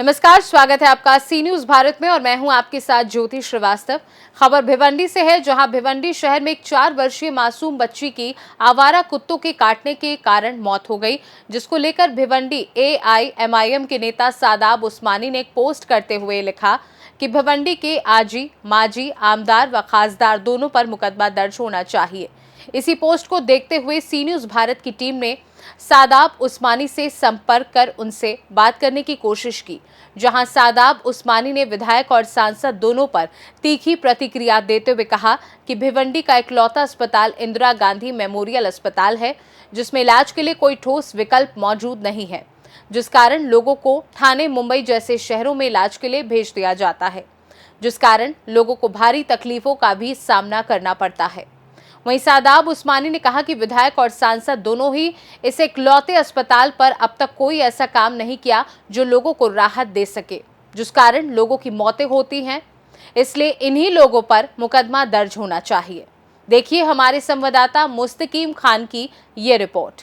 नमस्कार, स्वागत है आपका सी न्यूज भारत में और मैं हूं आपके साथ ज्योति श्रीवास्तव। खबर भिवंडी से है, जहां भिवंडी शहर में एक 4 वर्षीय मासूम बच्ची की आवारा कुत्तों के काटने के कारण मौत हो गई, जिसको लेकर भिवंडी एआईएमआईएम के नेता सादाब उस्मानी ने एक पोस्ट करते हुए लिखा कि भिवंडी के आजी, माजी, आमदार व खासदार दोनों पर मुकदमा दर्ज होना चाहिए। इसी पोस्ट को देखते हुए सी न्यूज भारत की टीम ने सादाब उस्मानी से संपर्क कर उनसे बात करने की कोशिश की, जहां सादाब उस्मानी ने विधायक और सांसद दोनों पर तीखी प्रतिक्रिया देते हुए कहा कि भिवंडी का इकलौता अस्पताल इंदिरा गांधी मेमोरियल अस्पताल है, जिसमें इलाज के लिए कोई ठोस विकल्प मौजूद नहीं है, जिस कारण लोगों को ठाणे, मुंबई जैसे शहरों में इलाज के लिए भेज दिया जाता है, जिस कारण लोगों को भारी तकलीफों का भी सामना करना पड़ता है। वहीं सादाब उस्मानी ने कहा कि विधायक और सांसद दोनों ही इस इकलौते अस्पताल पर अब तक कोई ऐसा काम नहीं किया जो लोगों को राहत दे सके, जिस कारण लोगों की मौतें होती हैं। इसलिए इन्हीं लोगों पर मुकदमा दर्ज होना चाहिए। देखिए हमारे संवाददाता मुस्तकीम खान की ये रिपोर्ट।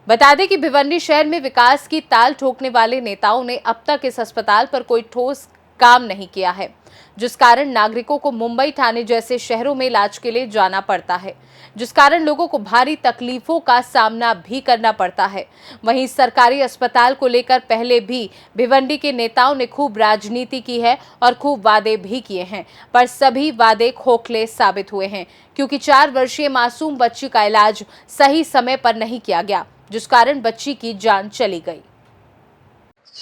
बता दें कि भिवंडी शहर में विकास की ताल ठोकने वाले नेताओं ने अब तक इस अस्पताल पर कोई ठोस काम नहीं किया है, जिस कारण नागरिकों को मुंबई, ठाणे जैसे शहरों में इलाज के लिए जाना पड़ता है, जिस कारण लोगों को भारी तकलीफों का सामना भी करना पड़ता है। वहीं सरकारी अस्पताल को लेकर पहले भी भिवंडी के नेताओं ने खूब राजनीति की है और खूब वादे भी किए हैं, पर सभी वादे खोखले साबित हुए हैं, क्योंकि 4 वर्षीय मासूम बच्ची का इलाज सही समय पर नहीं किया गया, जिस कारण बच्ची की जान चली गई।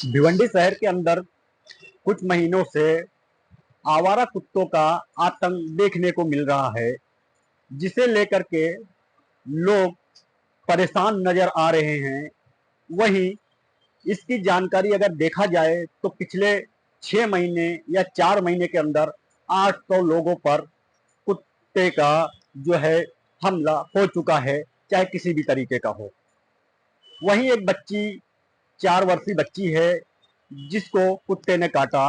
भिवंडी शहर के अंदर कुछ महीनों से आवारा कुत्तों का आतंक देखने को मिल रहा है, जिसे लेकर के लोग परेशान नजर आ रहे हैं। वहीं इसकी जानकारी अगर देखा जाए तो पिछले 6 महीने या 4 महीने के अंदर 800 लोगों पर कुत्ते का जो है हमला हो चुका है, चाहे किसी भी तरीके का हो। वहीं एक बच्ची 4 वर्षीय बच्ची है जिसको कुत्ते ने काटा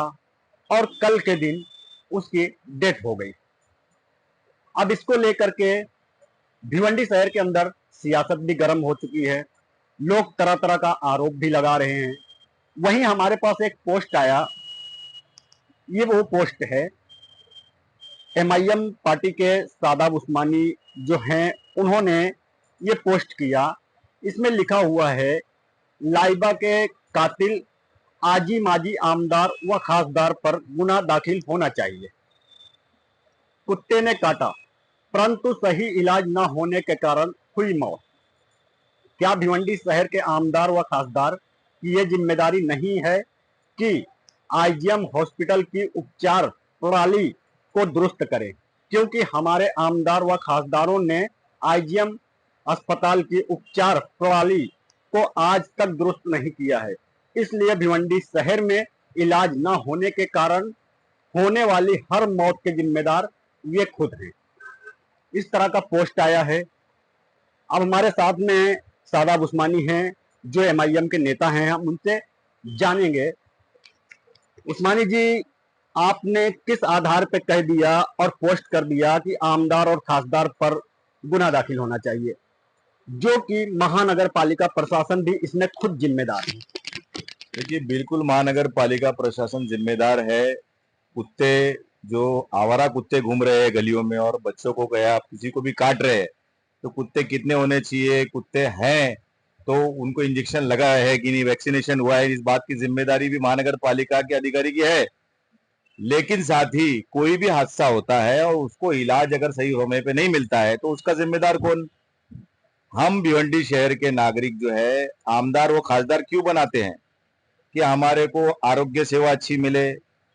और कल के दिन उसकी डेथ हो गई। अब इसको लेकर के भिवंडी शहर के अंदर सियासत भी गर्म हो चुकी है, लोग तरह तरह का आरोप भी लगा रहे हैं। वहीं हमारे पास एक पोस्ट आया, ये वो पोस्ट है एमआईएम पार्टी के सादाब उस्मानी जो हैं, उन्होंने ये पोस्ट किया। इसमें लिखा हुआ है, लाइबा के कातिल आजी, माजी, आमदार व खासदार पर गुना दाखिल होना चाहिए। कुत्ते ने काटा परंतु सही इलाज न होने के कारण हुई मौत। क्या भिवंडी शहर के आमदार व खासदार की ये जिम्मेदारी नहीं है कि आईजीएम हॉस्पिटल की उपचार प्रणाली को दुरुस्त करें? क्योंकि हमारे आमदार व खासदारों ने आईजीएम अस्पताल की उपचार प्रणाली को आज तक दुरुस्त नहीं किया है। इसलिए भिवंडी शहर में इलाज न होने के कारण होने वाली हर मौत के जिम्मेदार ये खुद हैं। इस तरह का पोस्ट आया है। अब हमारे साथ में सादाब उस्मानी हैं जो एमआईएम के नेता हैं, हम उनसे जानेंगे। उस्मानी जी, आपने किस आधार पर कह दिया और पोस्ट कर दिया कि आमदार और खासदार पर गुना दाखिल होना चाहिए, जो कि महानगर पालिका प्रशासन भी इसमें खुद जिम्मेदार है? देखिए, बिल्कुल महानगर पालिका प्रशासन जिम्मेदार है। कुत्ते जो आवारा कुत्ते घूम रहे हैं गलियों में और बच्चों को गया किसी को भी काट रहे हैं, तो कुत्ते कितने होने चाहिए, कुत्ते हैं तो उनको इंजेक्शन लगा है कि नहीं, वैक्सीनेशन हुआ है, इस बात की जिम्मेदारी भी महानगर पालिका के अधिकारी की है। लेकिन साथ ही कोई भी हादसा होता है और उसको इलाज अगर सही समय पे नहीं मिलता है तो उसका जिम्मेदार कौन? हम भिवंडी शहर के नागरिक जो है आमदार व खासदार क्यों बनाते हैं कि हमारे को आरोग्य सेवा अच्छी मिले,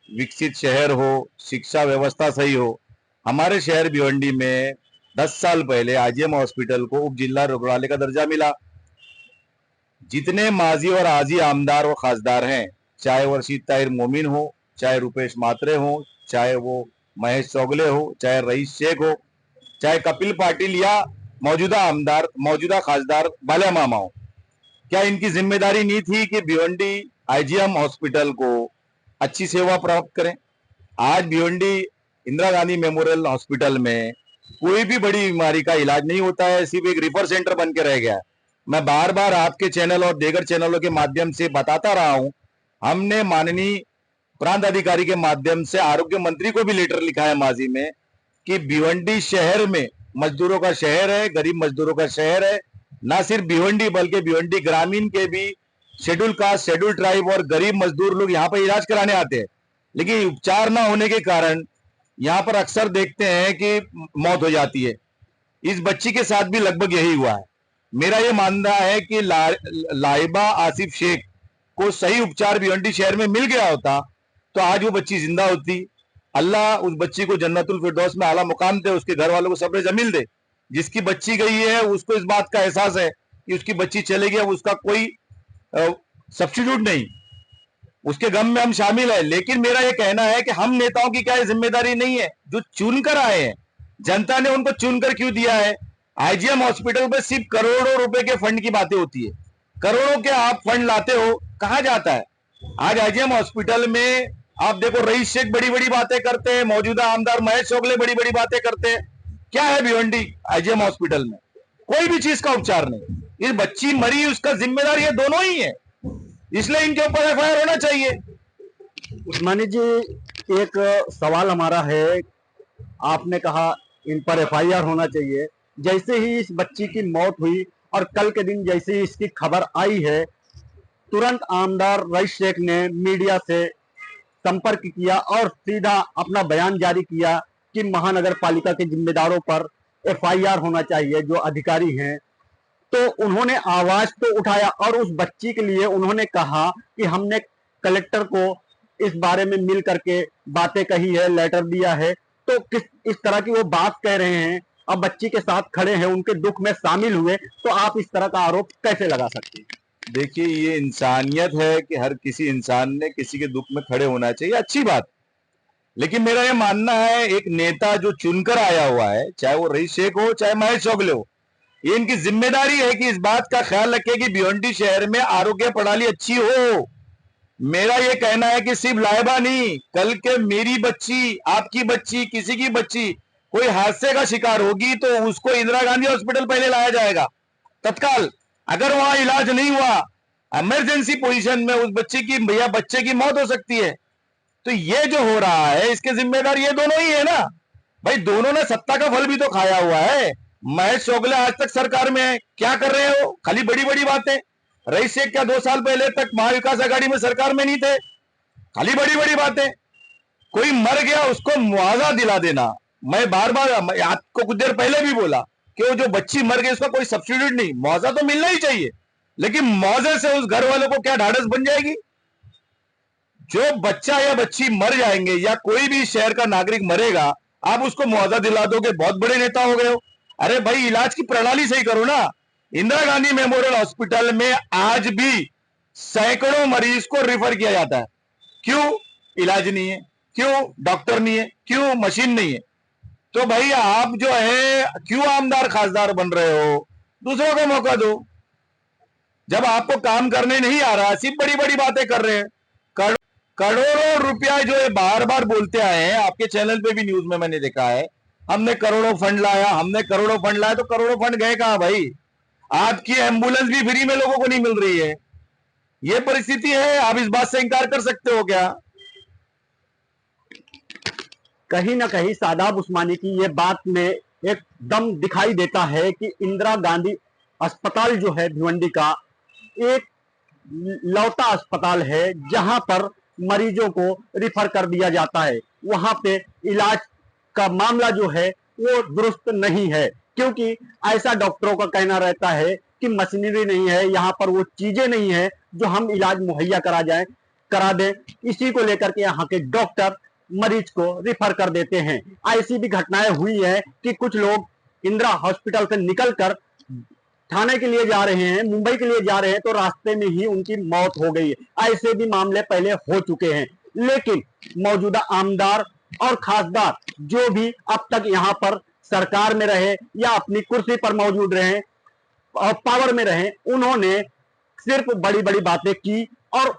विकसित शहर हो, शिक्षा व्यवस्था सही हो। हमारे शहर भिवंडी में 10 साल पहले आईजीएम हॉस्पिटल को उप जिला रुग्णालय का दर्जा मिला। जितने माजी और आजी आमदार व खासदार हैं, चाहे वो रशीद ताहिर मोमिन हो, चाहे रुपेश मात्रे हो, चाहे वो महेश चौगले हो, चाहे रईस शेख हो, चाहे कपिल पाटिल या मौजूदा आमदार, मौजूदा खासदार बाला मामा हो, क्या इनकी जिम्मेदारी नहीं थी कि भिवंडी आईजीएम हॉस्पिटल को अच्छी सेवा प्राप्त करें? आज भिवंडी इंदिरा गांधी मेमोरियल हॉस्पिटल में कोई भी बड़ी बीमारी का इलाज नहीं होता है, सिर्फ एक रिफर सेंटर बन के रह गया है। मैं बार बार आपके चैनल और देगर चैनलों के माध्यम से बताता रहा हूं हमने माननीय प्रांत अधिकारी के माध्यम से आरोग्य मंत्री को भी लेटर लिखा है माजी में कि भिवंडी शहर में मजदूरों का शहर है, गरीब मजदूरों का शहर है। ना सिर्फ भिवंडी बल्कि भिवंडी ग्रामीण के भी शेड्यूल कास्ट, शेड्यूल ट्राइब और गरीब मजदूर लोग यहाँ पर इलाज कराने आते हैं, लेकिन उपचार ना होने के कारण यहाँ पर अक्सर देखते हैं कि मौत हो जाती है। इस बच्ची के साथ भी लगभग यही हुआ है। मेरा ये मानना है कि लाइबा आसिफ शेख को सही उपचार भिवंडी शहर में मिल गया होता तो आज वो बच्ची जिंदा होती। अल्लाह उस बच्ची को जन्नतुल फिरदौस में आला मुकाम दे, उसके घर वालों को सब्र जमील दे। जिसकी बच्ची गई है उसको इस बात का एहसास है कि उसकी बच्ची चले गई, अब उसका कोई सब्स्टिट्यूट नहीं, उसके गम में हम शामिल है। लेकिन मेरा यह कहना है कि हम नेताओं की क्या ये जिम्मेदारी नहीं है जो चुनकर आए हैं? जनता ने उनको चुनकर क्यों दिया है? आईजीएम हॉस्पिटल में सिर्फ करोड़ों रुपए के फंड की बातें होती है, करोड़ों के आप फंड लाते हो, कहां जाता है? आज आईजीएम हॉस्पिटल में आप देखो, रईस शेख बड़ी बड़ी बातें करते हैं, मौजूदा आमदार महेश चोगले बड़ी बड़ी बातें करते हैं। क्या है भिवंडी आईजीएम हॉस्पिटल में? कोई भी चीज का उपचार नहीं। इस बच्ची मरी, उसका जिम्मेदार ये दोनों ही है, इसलिए इनके ऊपर एफआईआर होना चाहिए। उस्मानी जी, एक सवाल हमारा है, आपने कहा इन पर एफआईआर होना चाहिए। जैसे ही इस बच्ची की मौत हुई और कल के दिन जैसे ही इसकी खबर आई है, तुरंत आमदार रईस शेख ने मीडिया से संपर्क किया और सीधा अपना बयान जारी किया कि महानगर पालिका के जिम्मेदारों पर एफआईआर होना चाहिए, जो अधिकारी हैं। तो उन्होंने आवाज तो उठाया और उस बच्ची के लिए उन्होंने कहा कि हमने कलेक्टर को इस बारे में मिल करके बातें कही है, लेटर दिया है। तो किस इस तरह की वो बात कह रहे हैं, अब बच्ची के साथ खड़े हैं, उनके दुख में शामिल हुए, तो आप इस तरह का आरोप कैसे लगा सकते हैं? देखिए, ये इंसानियत है कि हर किसी इंसान ने किसी के दुख में खड़े होना चाहिए, अच्छी बात। लेकिन मेरा ये मानना है, एक नेता जो चुनकर आया हुआ है, चाहे वो रईस शेख हो चाहे महेश चोगले हो, ये इनकी जिम्मेदारी है कि इस बात का ख्याल रखे कि भिवंडी शहर में आरोग्य प्रणाली अच्छी हो। मेरा ये कहना है कि सिर्फ लाइबा नहीं, कल के मेरी बच्ची, आपकी बच्ची, किसी की बच्ची कोई हादसे का शिकार होगी तो उसको इंदिरा गांधी हॉस्पिटल पहले लाया जाएगा तत्काल। अगर वहां इलाज नहीं हुआ, इमरजेंसी पोजीशन में उस बच्चे की या बच्चे की मौत हो सकती है। तो ये जो हो रहा है, इसके जिम्मेदार ये दोनों ही है ना भाई। दोनों ने सत्ता का फल भी तो खाया हुआ है। महेश चोगले आज तक सरकार में है, क्या कर रहे हो? खाली बड़ी बड़ी बातें। रईस शेख क्या 2 साल पहले तक महाविकास आघाड़ी में सरकार में नहीं थे? खाली बड़ी बड़ी बातें। कोई मर गया उसको मुआवजा दिला देना। मैं बार बार आपको कुछ देर पहले भी बोला कि वो जो बच्ची मर गई उसका कोई सब्स्टिट्यूट नहीं, मुआवजा तो मिलना ही चाहिए, लेकिन मुआवजे से उस घर वालों को क्या ढाढ़स बन जाएगी? जो बच्चा या बच्ची मर जाएंगे या कोई भी शहर का नागरिक मरेगा, आप उसको मुआवजा दिला दोगे, बहुत बड़े नेता हो गए हो। अरे भाई, इलाज की प्रणाली सही करो ना। इंदिरा गांधी मेमोरियल हॉस्पिटल में आज भी सैकड़ों मरीज को रिफर किया जाता है। क्यों? इलाज नहीं है। क्यों? डॉक्टर नहीं है। क्यों? मशीन नहीं है। तो भाई, आप जो है क्यों आमदार खासदार बन रहे हो? दूसरों को मौका दो। जब आपको काम करने नहीं आ रहा, सिर्फ बड़ी बड़ी बातें कर रहे हैं। करोड़ों रुपया जो है बार बार बोलते आए हैं, आपके चैनल पे भी न्यूज में मैंने देखा है, हमने करोड़ों फंड लाया, हमने करोड़ों फंड लाया। तो करोड़ों फंड गए कहां भाई? आपकी एम्बुलेंस भी फ्री में लोगों को नहीं मिल रही है। ये परिस्थिति है, आप इस बात से इंकार कर सकते हो क्या? कहीं ना कहीं शादाब उस्मानी की ये बात में एक दम दिखाई देता है कि इंदिरा गांधी अस्पताल जो है भिवंडी का, एक लौता अस्पताल है जहां पर मरीजों को रिफर कर दिया जाता है। वहां पे इलाज का मामला जो है वो दुरुस्त नहीं है, क्योंकि ऐसा डॉक्टरों का कहना रहता है कि मशीनरी नहीं है, यहाँ पर वो चीजें नहीं है जो हम इलाज मुहैया करा दें। इसी को लेकर के यहाँ के डॉक्टर मरीज को रिफर कर देते हैं। ऐसी भी घटनाएं हुई है कि कुछ लोग इंदिरा हॉस्पिटल से निकलकर थाने के लिए जा रहे हैं, मुंबई के लिए जा रहे हैं, तो रास्ते में ही उनकी मौत हो गई है। ऐसे भी मामले पहले हो चुके हैं। लेकिन मौजूदा आमदार और खासदार जो भी अब तक यहाँ पर सरकार में रहे या अपनी कुर्सी पर मौजूद रहे और पावर में रहे, उन्होंने सिर्फ बड़ी बड़ी बातें की और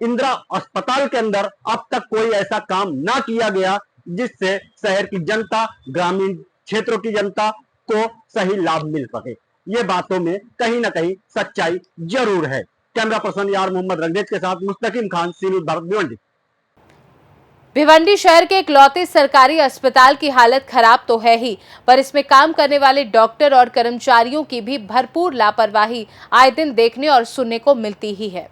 इंदिरा अस्पताल के अंदर अब तक कोई ऐसा काम ना किया गया जिससे शहर की जनता, ग्रामीण क्षेत्रों की जनता को सही लाभ मिल सके। ये बातों में कहीं ना कहीं सच्चाई जरूर है। कैमरा पर्सन यार मोहम्मद रंगदेज के साथ मुस्तकीम खान, सी न्यूज़ भारत, भिवंडी। भिवंडी शहर के इकलौते सरकारी अस्पताल की हालत खराब तो है ही, पर इसमें काम करने वाले डॉक्टर और कर्मचारियों की भी भरपूर लापरवाही आए दिन देखने और सुनने को मिलती ही है।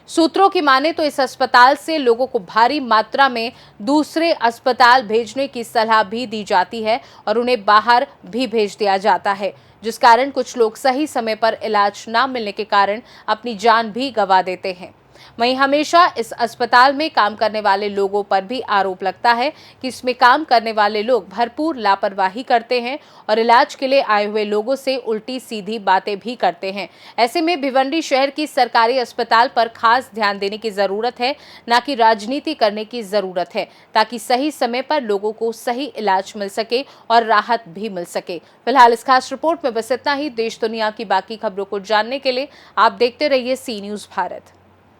सूत्रों की माने तो इस अस्पताल से लोगों को भारी मात्रा में दूसरे अस्पताल भेजने की सलाह भी दी जाती है और उन्हें बाहर भी भेज दिया जाता है, जिस कारण कुछ लोग सही समय पर इलाज न मिलने के कारण अपनी जान भी गंवा देते हैं। वहीं हमेशा इस अस्पताल में काम करने वाले लोगों पर भी आरोप लगता है कि इसमें काम करने वाले लोग भरपूर लापरवाही करते हैं और इलाज के लिए आए हुए लोगों से उल्टी सीधी बातें भी करते हैं। ऐसे में भिवंडी शहर की सरकारी अस्पताल पर खास ध्यान देने की जरूरत है, न कि राजनीति करने की जरूरत है, ताकि सही समय पर लोगों को सही इलाज मिल सके और राहत भी मिल सके। फिलहाल इस खास रिपोर्ट में बस इतना ही। देश दुनिया की बाकी खबरों को जानने के लिए आप देखते रहिए सी न्यूज़ भारत।